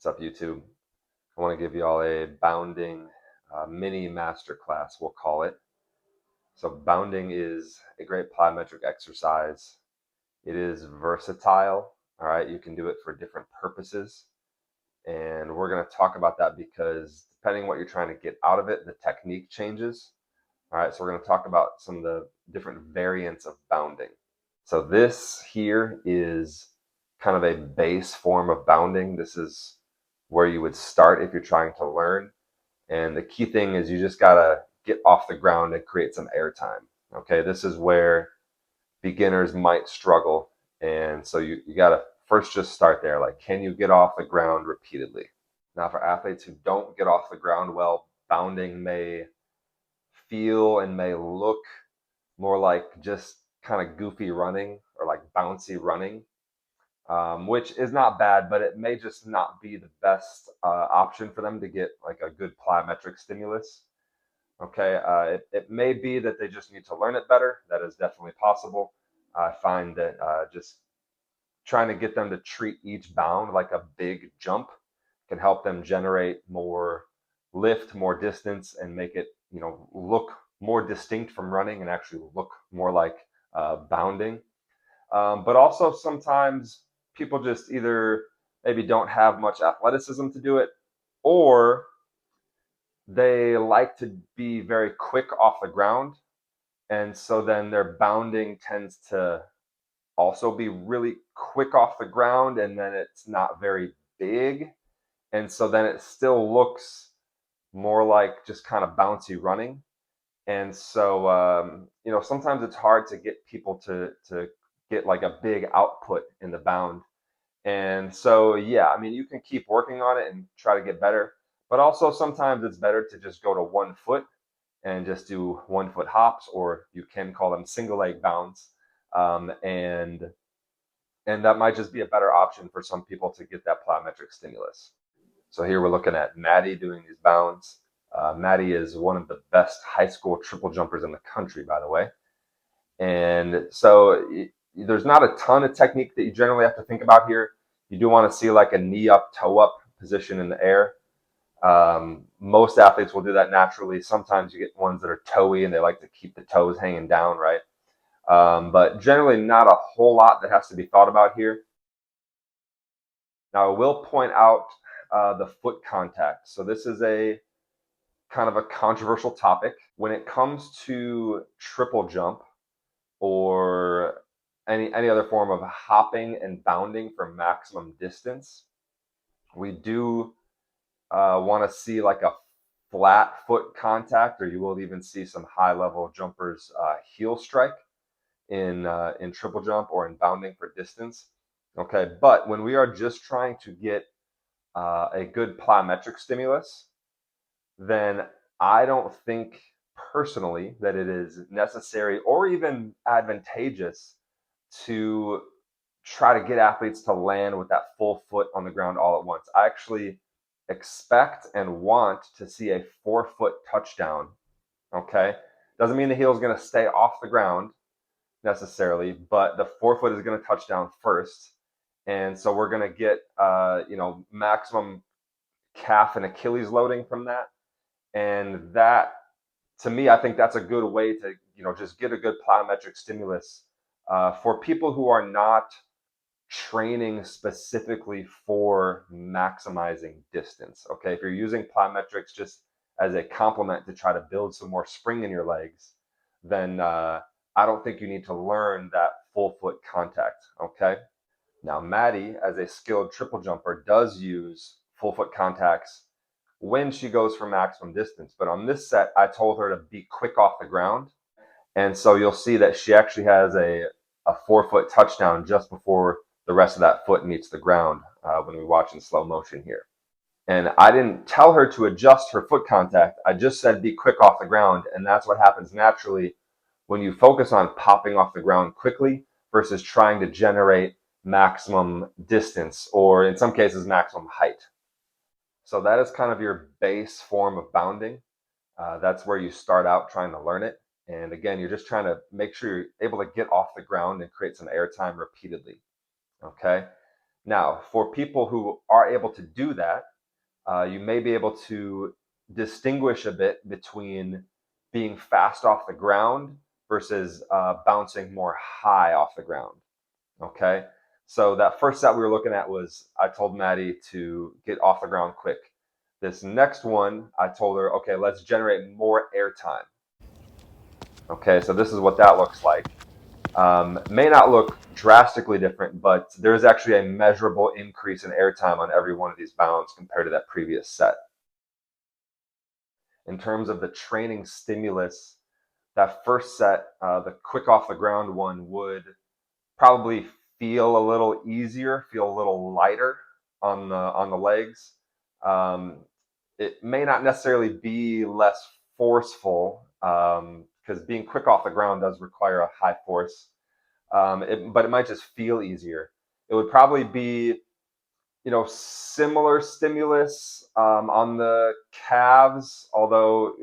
What's up, YouTube? I want to give you all a bounding mini masterclass, we'll call it. So, bounding is a great plyometric exercise. It is versatile. All right, you can do it for different purposes. And we're going to talk about that because depending on what you're trying to get out of it, the technique changes. All right, so we're going to talk about some of the different variants of bounding. So, this here is kind of a base form of bounding. This is where you would start if you're trying to learn. And the key thing is you just gotta get off the ground and create some airtime. Okay, this is where beginners might struggle. And so you gotta first just start there. Like, can you get off the ground repeatedly? Now, for athletes who don't get off the ground well, bounding may feel and may look more like just kind of goofy running or like bouncy running. Which is not bad, but it may just not be the best option for them to get like a good plyometric stimulus. Okay, it may be that they just need to learn it better. That is definitely possible. I find that just trying to get them to treat each bound like a big jump can help them generate more lift, more distance, and make it look more distinct from running and actually look more like bounding. But also sometimes people just either maybe don't have much athleticism to do it, or they like to be very quick off the ground. And so then their bounding tends to also be really quick off the ground, and then it's not very big. And so then it still looks more like just kind of bouncy running. And so, sometimes it's hard to get people to get like a big output in the bound. And so, yeah, I mean, you can keep working on it and try to get better, but also sometimes it's better to just go to 1 foot and just do 1 foot hops, or you can call them single leg bounds. Um, and and that might just be a better option for some people to get that plyometric stimulus. So here we're looking at Maddie doing these bounds. Maddie is one of the best high school triple jumpers in the country, by the way. And so there's not a ton of technique that you generally have to think about here. You do want to see like a knee up, toe up position in the air. Most athletes will do that naturally. Sometimes you get ones that are toey and they like to keep the toes hanging down, right? But generally not a whole lot that has to be thought about here. Now I will point out the foot contact. So this is a kind of a controversial topic. When it comes to triple jump, or any other form of hopping and bounding for maximum distance, we do want to see like a flat foot contact, or you will even see some high level jumpers heel strike in triple jump or in bounding for distance. Okay, but when we are just trying to get a good plyometric stimulus, then I don't think personally that it is necessary or even advantageous to try to get athletes to land with that full foot on the ground all at once. I actually expect and want to see a 4 foot touchdown. Okay. Doesn't mean the heel is going to stay off the ground necessarily, but the 4 foot is going to touch down first. And so we're going to get, maximum calf and Achilles loading from that. And that, to me, I think that's a good way to, just get a good plyometric stimulus for people who are not training specifically for maximizing distance. Okay, if you're using plyometrics just as a complement to try to build some more spring in your legs, then I don't think you need to learn that full foot contact. Okay. Now, Maddie, as a skilled triple jumper, does use full foot contacts when she goes for maximum distance. But on this set, I told her to be quick off the ground. And so you'll see that she actually has a 4 foot touchdown just before the rest of that foot meets the ground when we watch in slow motion here. And I didn't tell her to adjust her foot contact. I just said be quick off the ground. And that's what happens naturally when you focus on popping off the ground quickly versus trying to generate maximum distance, or in some cases, maximum height. So that is kind of your base form of bounding. That's where you start out trying to learn it. And again, you're just trying to make sure you're able to get off the ground and create some airtime repeatedly. Okay. Now, for people who are able to do that, you may be able to distinguish a bit between being fast off the ground versus bouncing more high off the ground. Okay. So that first set we were looking at was I told Maddie to get off the ground quick. This next one, I told her, okay, let's generate more airtime. Okay, so this is what that looks like. May not look drastically different, but there is actually a measurable increase in airtime on every one of these bounds compared to that previous set. In terms of the training stimulus, that first set, the quick off the ground one, would probably feel a little easier, feel a little lighter on the legs. It may not necessarily be less forceful because being quick off the ground does require a high force, but it might just feel easier. It would probably be similar stimulus on the calves, although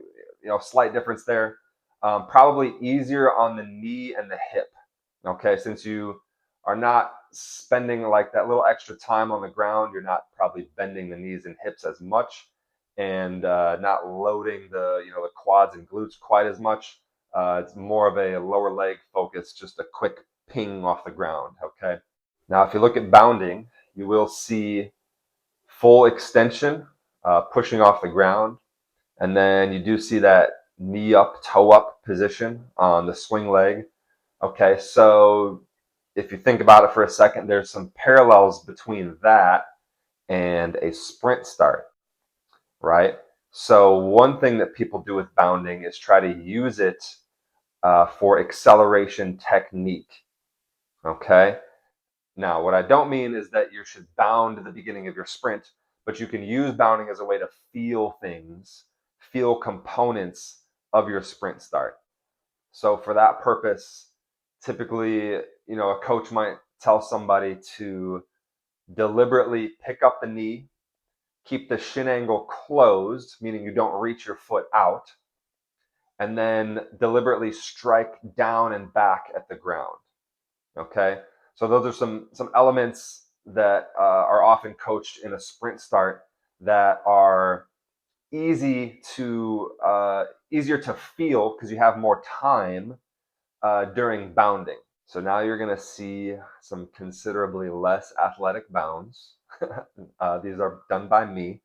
slight difference there. Probably easier on the knee and the hip. Okay, since you are not spending like that little extra time on the ground, you're not probably bending the knees and hips as much, and not loading the quads and glutes quite as much. It's more of a lower leg focus, just a quick ping off the ground. Okay. Now, if you look at bounding, you will see full extension, pushing off the ground. And then you do see that knee up, toe up position on the swing leg. Okay, so if you think about it for a second, there's some parallels between that and a sprint start, right? So one thing that people do with bounding is try to use it for acceleration technique. Okay. Now, what I don't mean is that you should bound at the beginning of your sprint, but you can use bounding as a way to feel things, feel components of your sprint start. So for that purpose, typically, a coach might tell somebody to deliberately pick up the knee, keep the shin angle closed, meaning you don't reach your foot out, and then deliberately strike down and back at the ground. Okay, so those are some elements that are often coached in a sprint start that are easier to feel because you have more time during bounding. So now you're going to see some considerably less athletic bounds. These are done by me.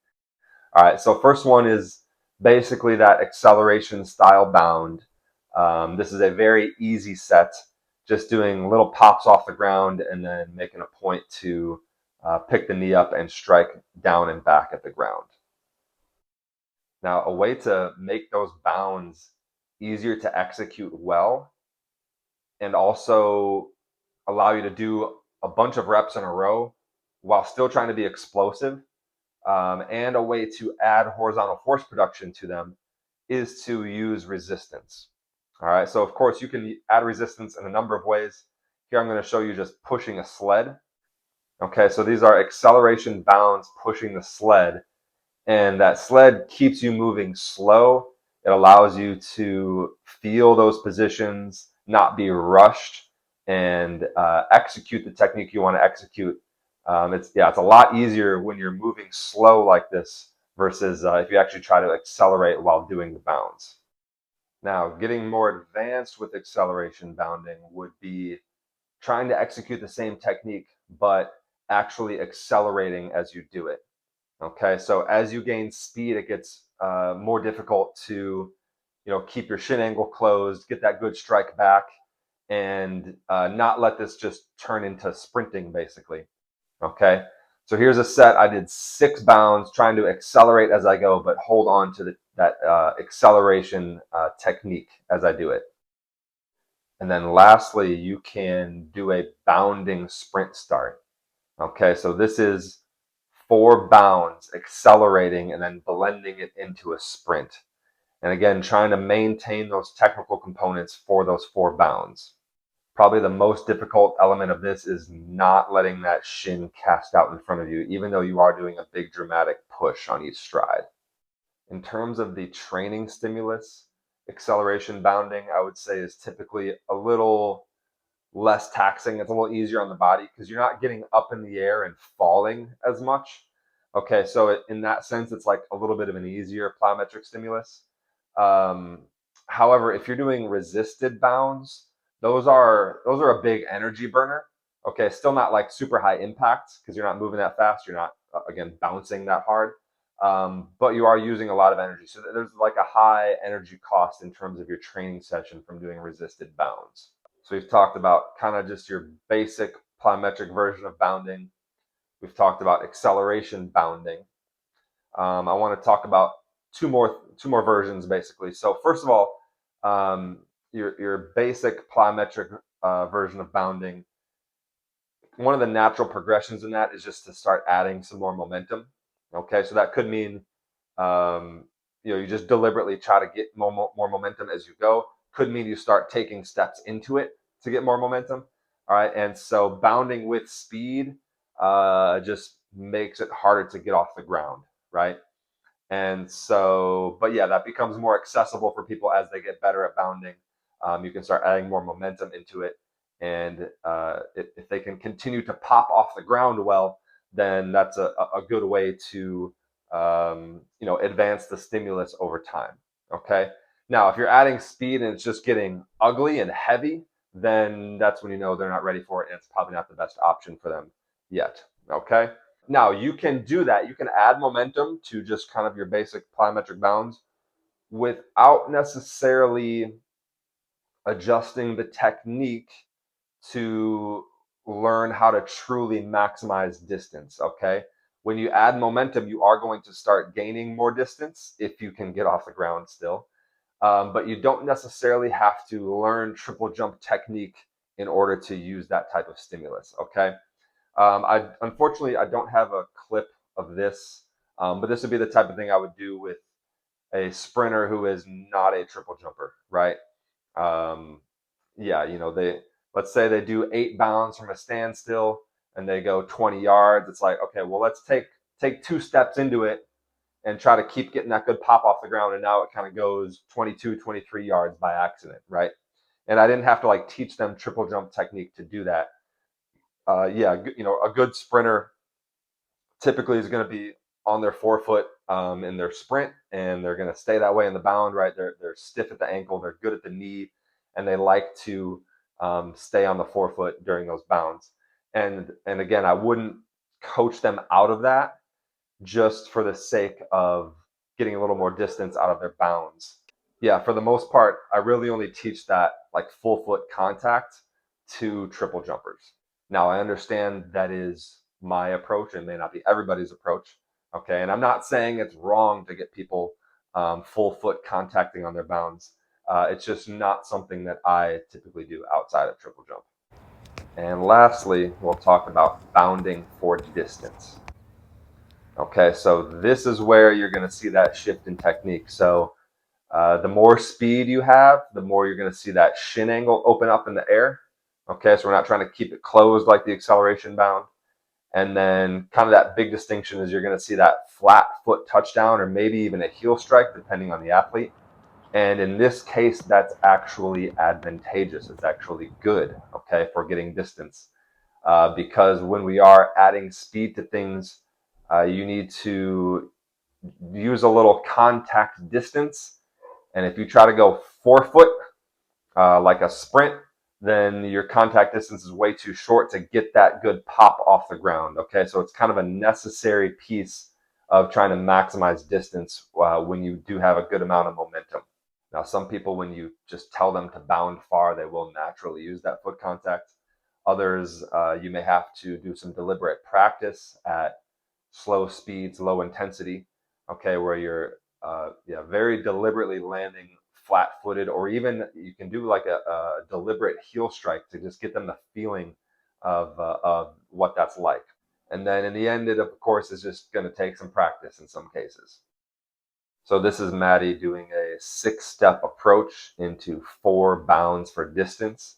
All right, so first one is basically that acceleration style bound. This is a very easy set, just doing little pops off the ground and then making a point to pick the knee up and strike down and back at the ground. Now, a way to make those bounds easier to execute well and also allow you to do a bunch of reps in a row while still trying to be explosive, and a way to add horizontal force production to them is to use resistance. All right, so of course you can add resistance in a number of ways. Here I'm going to show you just pushing a sled. Okay, so these are acceleration bounds pushing the sled, and that sled keeps you moving slow. It allows you to feel those positions, not be rushed, and execute the technique you want to execute. It's a lot easier when you're moving slow like this versus if you actually try to accelerate while doing the bounds. Now, getting more advanced with acceleration bounding would be trying to execute the same technique, but actually accelerating as you do it. Okay, so as you gain speed, it gets more difficult to, keep your shin angle closed, get that good strike back, and not let this just turn into sprinting, basically. Okay, so here's a set. I did 6 bounds, trying to accelerate as I go, but hold on to that acceleration technique as I do it. And then lastly, you can do a bounding sprint start. Okay, so this is 4 bounds, accelerating and then blending it into a sprint. And again, trying to maintain those technical components for those 4 bounds. Probably the most difficult element of this is not letting that shin cast out in front of you, even though you are doing a big dramatic push on each stride. In terms of the training stimulus, acceleration bounding, I would say is typically a little less taxing. It's a little easier on the body because you're not getting up in the air and falling as much. Okay, so in that sense, it's like a little bit of an easier plyometric stimulus. Um, However, if you're doing resisted bounds, those are a big energy burner. Okay, still not like super high impact because you're not moving that fast. You're not again bouncing that hard, but you are using a lot of energy. So there's like a high energy cost in terms of your training session from doing resisted bounds. So we've talked about kind of just your basic plyometric version of bounding. We've talked about acceleration bounding. I want to talk about two more versions basically. So first of all, your basic plyometric version of bounding. One of the natural progressions in that is just to start adding some more momentum. Okay, so that could mean um, you just deliberately try to get more momentum as you go. Could mean you start taking steps into it to get more momentum. All right, and so bounding with speed just makes it harder to get off the ground, right? And so, but yeah, that becomes more accessible for people as they get better at bounding. You can start adding more momentum into it. And if they can continue to pop off the ground well, then that's a good way to advance the stimulus over time. Okay. Now, if you're adding speed and it's just getting ugly and heavy, then that's when you know they're not ready for it, and it's probably not the best option for them yet. Okay. Now you can do that. You can add momentum to just kind of your basic plyometric bounds without necessarily adjusting the technique to learn how to truly maximize distance. Okay. When you add momentum, you are going to start gaining more distance if you can get off the ground still. But you don't necessarily have to learn triple jump technique in order to use that type of stimulus. Okay. I unfortunately I don't have a clip of this, but this would be the type of thing I would do with a sprinter who is not a triple jumper, right? Um, yeah, they let's say they do 8 bounds from a standstill and they go 20 yards. It's like, okay, well, let's take 2 steps into it and try to keep getting that good pop off the ground, and now it kind of goes 22, 23 yards by accident, right? And I didn't have to like teach them triple jump technique to do that. Yeah, a good sprinter typically is going to be on their forefoot in their sprint, and they're going to stay that way in the bound. Right, they're stiff at the ankle, they're good at the knee, and they like to stay on the forefoot during those bounds. And again, I wouldn't coach them out of that just for the sake of getting a little more distance out of their bounds. Yeah, for the most part, I really only teach that like full foot contact to triple jumpers. Now, I understand that is my approach and may not be everybody's approach. Okay, and I'm not saying it's wrong to get people full foot contacting on their bounds. It's just not something that I typically do outside of triple jump. And lastly, we'll talk about bounding for distance. Okay, so this is where you're going to see that shift in technique. So the more speed you have, the more you're going to see that shin angle open up in the air. Okay, so we're not trying to keep it closed like the acceleration bound. And then kind of that big distinction is you're going to see that flat foot touchdown or maybe even a heel strike, depending on the athlete. And in this case, that's actually advantageous. It's actually good, okay, for getting distance. Because when we are adding speed to things, you need to use a little contact distance. And if you try to go forefoot, like a sprint, then your contact distance is way too short to get that good pop off the ground. Okay, so it's kind of a necessary piece of trying to maximize distance when you do have a good amount of momentum. Now, some people, when you just tell them to bound far, they will naturally use that foot contact. Others, you may have to do some deliberate practice at slow speeds, low intensity, okay, where you're very deliberately landing flat footed, or even you can do like a deliberate heel strike to just get them the feeling of what that's like. And then in the end, it of course is just going to take some practice in some cases. So this is Maddie doing a 6-step approach into 4 bounds for distance.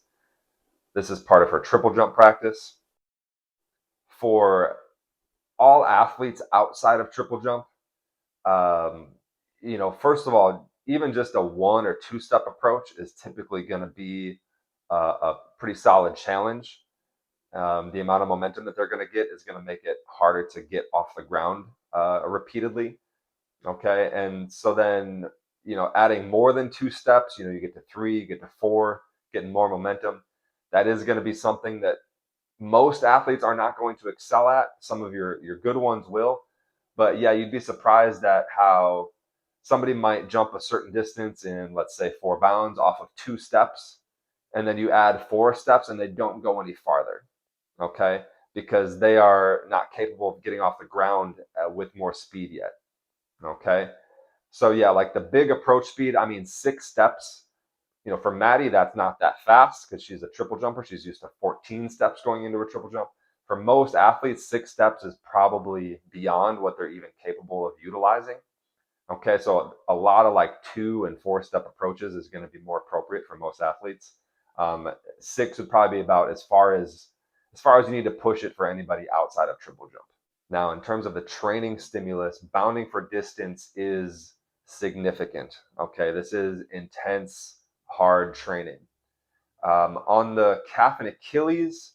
This is part of her triple jump practice. For all athletes outside of triple jump, um, first of all, even just a 1 or 2 step approach is typically going to be a pretty solid challenge. The amount of momentum that they're going to get is going to make it harder to get off the ground repeatedly. Okay, and so then adding more than 2 steps, you get to three, you get to four, getting more momentum. That is going to be something that most athletes are not going to excel at. Some of your good ones will, but yeah, you'd be surprised at how somebody might jump a certain distance in, let's say, 4 bounds off of 2 steps, and then you add 4 steps and they don't go any farther. Okay, because they are not capable of getting off the ground with more speed yet. Okay, so yeah, like the big approach speed, I mean, 6 steps. For Maddie, that's not that fast because she's a triple jumper. She's used to 14 steps going into a triple jump. For most athletes, 6 steps is probably beyond what they're even capable of utilizing. Okay, so a lot of like 2 and 4 step approaches is going to be more appropriate for most athletes. 6 would probably be about as far as you need to push it for anybody outside of triple jump. Now, in terms of the training stimulus, bounding for distance is significant. Okay, this is intense, hard training. On the calf and Achilles,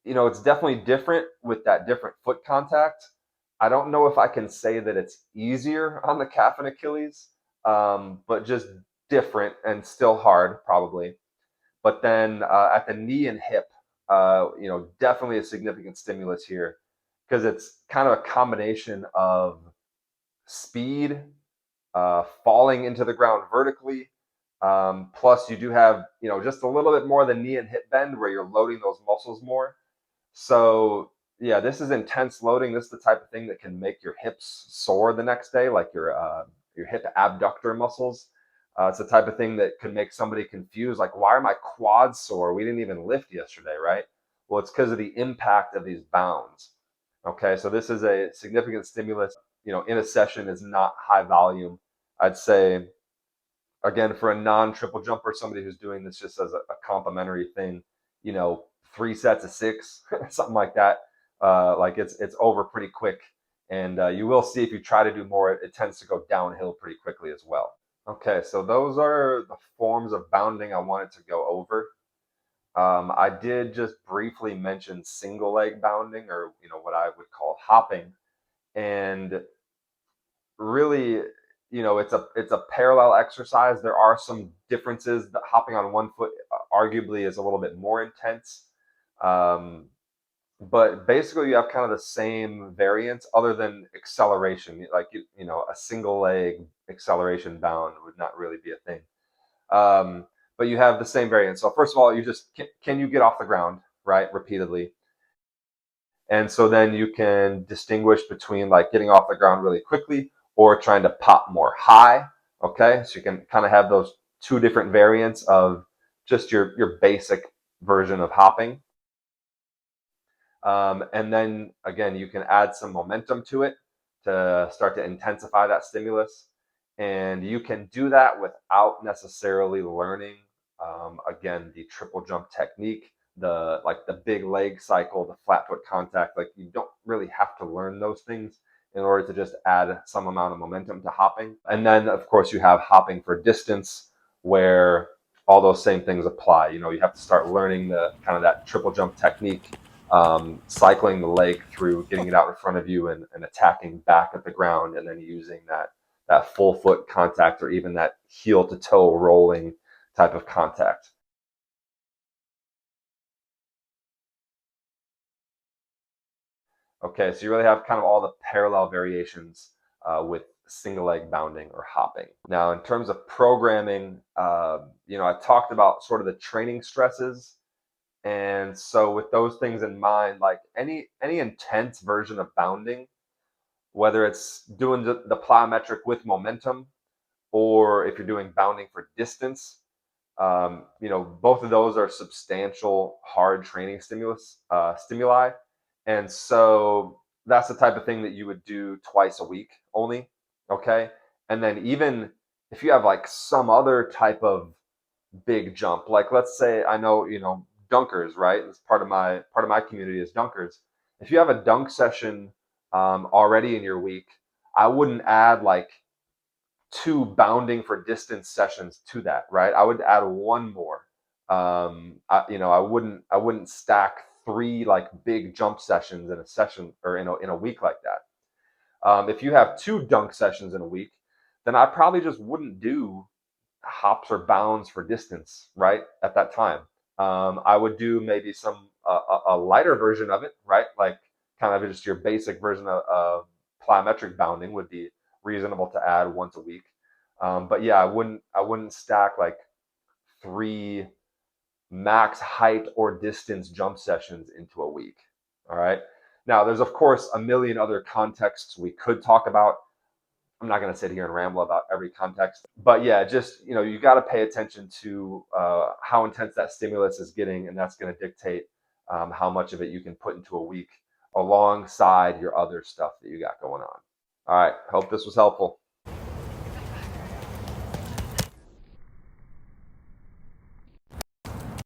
it's definitely different with that different foot contact. I don't know if I can say that it's easier on the calf and Achilles, but just different and still hard, probably. But then at the knee and hip, definitely a significant stimulus here because it's kind of a combination of speed, falling into the ground vertically. Plus, you do have, just a little bit more than knee and hip bend where you're loading those muscles more. So, yeah, this is intense loading. This is the type of thing that can make your hips sore the next day, like your hip abductor muscles. It's the type of thing that could make somebody confused, like, why are my quads sore? We didn't even lift yesterday, right? Well, it's because of the impact of these bounds. Okay, so this is a significant stimulus. In a session is not high volume. I'd say, again, for a non-triple jumper, somebody who's doing this just as a complimentary thing, 3 sets of 6, something like that. Like it's over pretty quick, and you will see if you try to do more, it tends to go downhill pretty quickly as well. Okay, so those are the forms of bounding I wanted to go over. I did just briefly mention single leg bounding, or what I would call hopping, and really, it's a parallel exercise. There are some differences. The hopping on one foot arguably is a little bit more intense, um, but basically you have kind of the same variance other than acceleration. Like a single leg acceleration bound would not really be a thing. But you have the same variance. So first of all, you just can you get off the ground, right, repeatedly. And so then you can distinguish between like getting off the ground really quickly or trying to pop more high. Okay, so you can kind of have those 2 different variants of just your basic version of hopping. And then again, you can add some momentum to it to start to intensify that stimulus. And you can do that without necessarily learning, again, the triple jump technique, the big leg cycle, the flat foot contact. Like you don't really have to learn those things in order to just add some amount of momentum to hopping. And then, of course, you have hopping for distance, where all those same things apply. You have to start learning the kind of that triple jump technique, cycling the leg through, getting it out in front of you, and attacking back at the ground, and then using that full foot contact or even that heel to toe rolling type of contact. Okay, so you really have kind of all the parallel variations with single leg bounding or hopping. Now, in terms of programming, I talked about sort of the training stresses. And so with those things in mind, like any intense version of bounding, whether it's doing the plyometric with momentum or if you're doing bounding for distance, both of those are substantial hard training stimuli. And so that's the type of thing that you would do twice a week only. Okay. And then even if you have like some other type of big jump. Like let's say I know, dunkers, right? It's part of my community is dunkers. If you have a dunk session already in your week, I wouldn't add like 2 bounding for distance sessions to that, right? I would add one more. I wouldn't stack three like big jump sessions in a session or in a week like that. If you have two dunk sessions in a week, then I probably just wouldn't do hops or bounds for distance right at that time. I would do maybe some a lighter version of it, right? Like kind of just your basic version of plyometric bounding would be reasonable to add once a week. But yeah, I wouldn't stack like three max height or distance jump sessions into a week. All right. Now, there's of course a million other contexts we could talk about. I'm not going to sit here and ramble about every context, but yeah, just you got to pay attention to how intense that stimulus is getting, and that's going to dictate how much of it you can put into a week alongside your other stuff that you got going on. All right, hope this was helpful.